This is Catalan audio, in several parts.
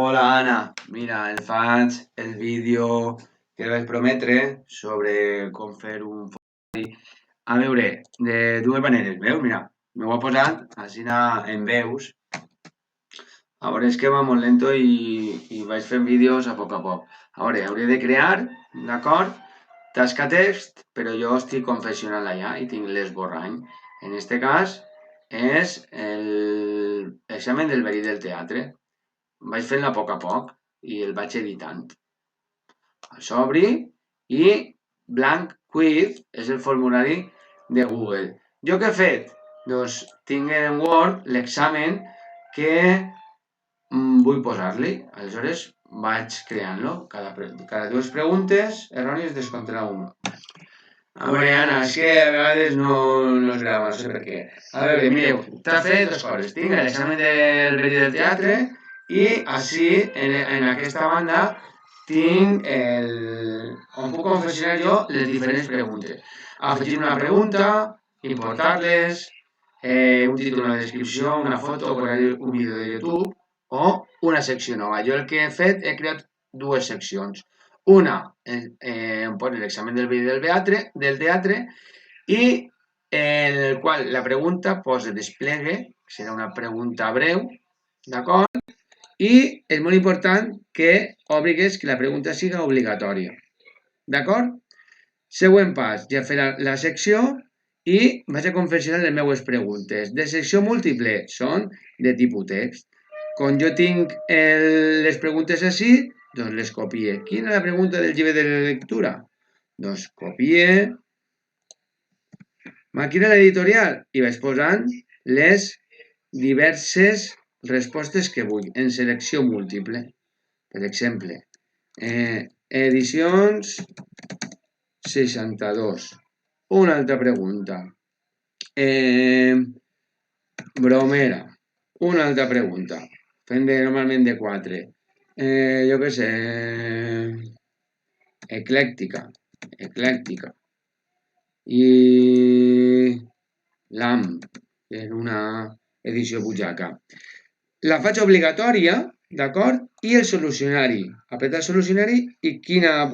Hola Anna, mira, el faig el vídeo que vaig prometre sobre com fer un formulari. A veure, de dues maneres, veus? Mira, m'ho he posat així en veus. A veure, és que va molt lento i vaig fent vídeos a poc a poc. A veure, hauré de crear, d'acord? Tasca text, però jo estic confessional allà i tinc l'esborrany. En este cas és l'examen del verí del teatre. Vaig fent-la a poc a poc i el vaig editant. S'obri i blanc quiz és el formulari de Google. Jo què he fet? Doncs tinc en Word l'examen que vull posar-li. Aleshores vaig creant-lo. Cada dues preguntes errònies descomptarà una. A veure, Anna, és que a vegades no es grava, no sé per què. A veure, mireu, t'ha fet dues coses. Tinc l'examen del verí del teatre i així, en aquesta banda, tinc on puc confeccionar jo les diferents preguntes. Afegir una pregunta, importar-les, un títol, una descripció, una foto, un vídeo de YouTube o una secció nova. Jo el que he fet, he creat dues seccions. Una, on posa l'examen del vídeo del teatre i en el qual la pregunta posa desplegue, serà una pregunta breu, d'acord? I és molt important que obligues que la pregunta siga obligatòria, d'acord? Següent pas, ja farà la secció i vaig a confeccionar les meves preguntes. De secció múltiple són de tipus text. Com jo tinc les preguntes així, doncs les copie. Quina és la pregunta del llibre de la lectura? Doncs copie, màquina l'editorial i vaig posant les diverses respostes que vull en selecció múltiple. Per exemple, edicions 62. Una altra pregunta. Bromera. Una altra pregunta. Fem normalment de 4. Jo què sé. Eclèctica. I l'AM, que és una edició butxaca. La faig obligatòria, d'acord? I el solucionari. Apretar solucionari i quina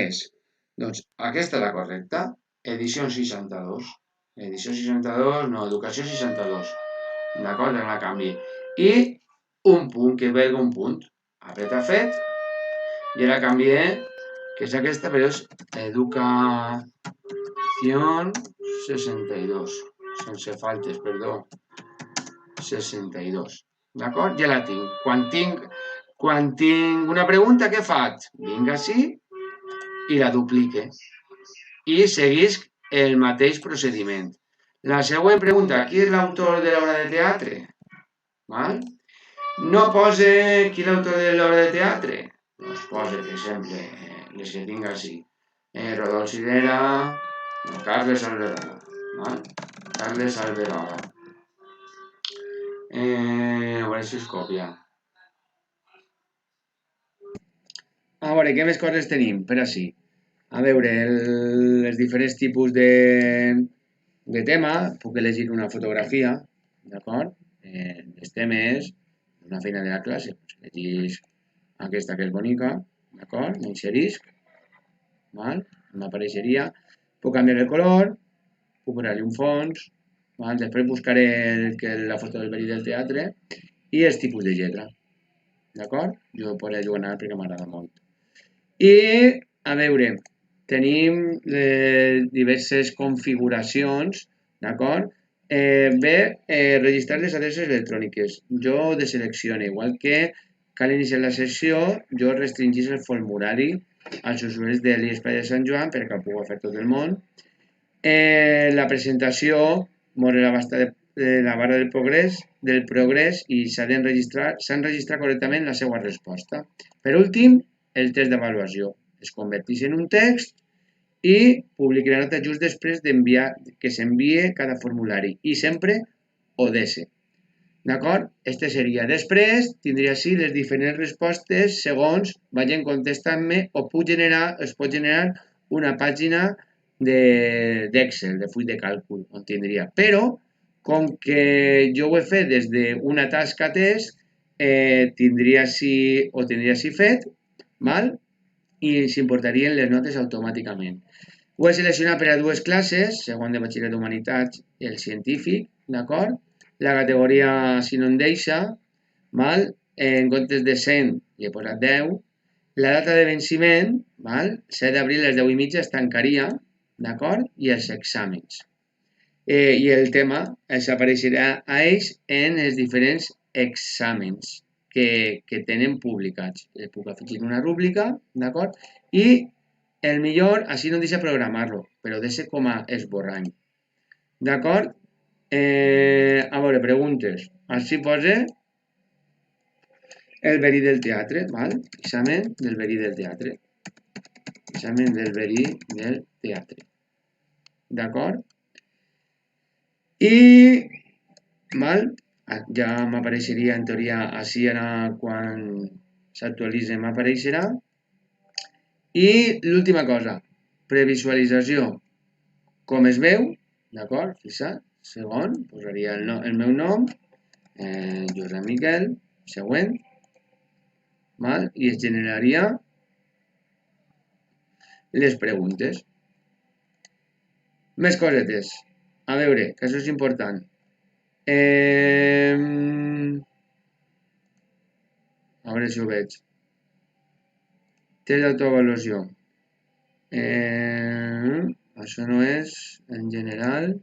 és? Doncs aquesta és la correcta. Edició 62. Edició 62, no, educació 62. D'acord? La canvi. I un punt, que ve un punt. Apreta fet. I ara canvié, que és aquesta, però és educació 62. Sense faltes, perdó. 62. D'acord? Ja la tinc. Quan tinc una pregunta, què faig? Vinc així i la duplique. I seguisc el mateix procediment. La següent pregunta, qui és l'autor de l'obra de teatre? Val? No posa qui és l'autor de l'obra de teatre. Doncs posa, per exemple, les que tinc així. Rodolf Sirera, Carles Alberola. Val? Carles Alberola. A veure si es copia. A veure, què més coses tenim per així? A veure, els diferents tipus de tema. Puc elegir una fotografia, d'acord? Els temes, una feina de la classe, doncs elegis aquesta que és bonica, d'acord? L'inserisc, val? M'apareixeria. Puc canviar el color, puc posar-li un fons, val? Després buscaré la foto del verí del teatre i els tipus de lletra, d'acord? Jo podré jugar perquè m'agrada molt. I, a veure, tenim diverses configuracions, d'acord? Registrar les adreces electròniques. Jo deselecciono, igual que cal iniciar la sessió, jo restringís el formulari als usuaris de l'IESPA de Sant Joan perquè el pugui fer tot el món. La presentació mostra la barra del progrés i s'han registrat correctament la seva resposta. Per últim, el test d'avaluació. Es converteix en un text i publiqui la nota just després que s'envie cada formulari i sempre ODS. D'acord? Este seria. Després tindria així les diferents respostes segons vagin contestant-me o es pot generar una pàgina d'Excel, de full de càlcul, on tindria. Però, com que jo ho he fet des d'una tasca test, tindria així fet, val? I s'importarien les notes automàticament. Ho he seleccionat per a dues classes, segon de batxillerat d'Humanitats i el científic, d'acord? La categoria, si no em deixa, val? En comptes de 100 li he posat 10. La data de venciment, val? 7 d'abril a les 10:30 es tancaria, d'acord? I els exàmens. I el tema apareixerà a ells en els diferents exàmens que tenen publicats. Les puc afegir una rúbrica, d'acord? I el millor, així no deixa programar-lo, però deixa com a esborrany. D'acord? A veure, preguntes. Així posa el verí del teatre, val? Examen del verí del teatre. Examen del verí del teatre. D'acord? I, val? Ja m'apareixeria, en teoria, així ara quan s'actualitzi m'apareixerà. I l'última cosa, previsualització. Com es veu, d'acord? Fixa't, segon, posaria el meu nom, Josep Miquel, següent, val? I es generaria les preguntes. Més cosetes. A veure, que això és important. A veure si ho veig. Test d'autoavaluació. Això no és, en general.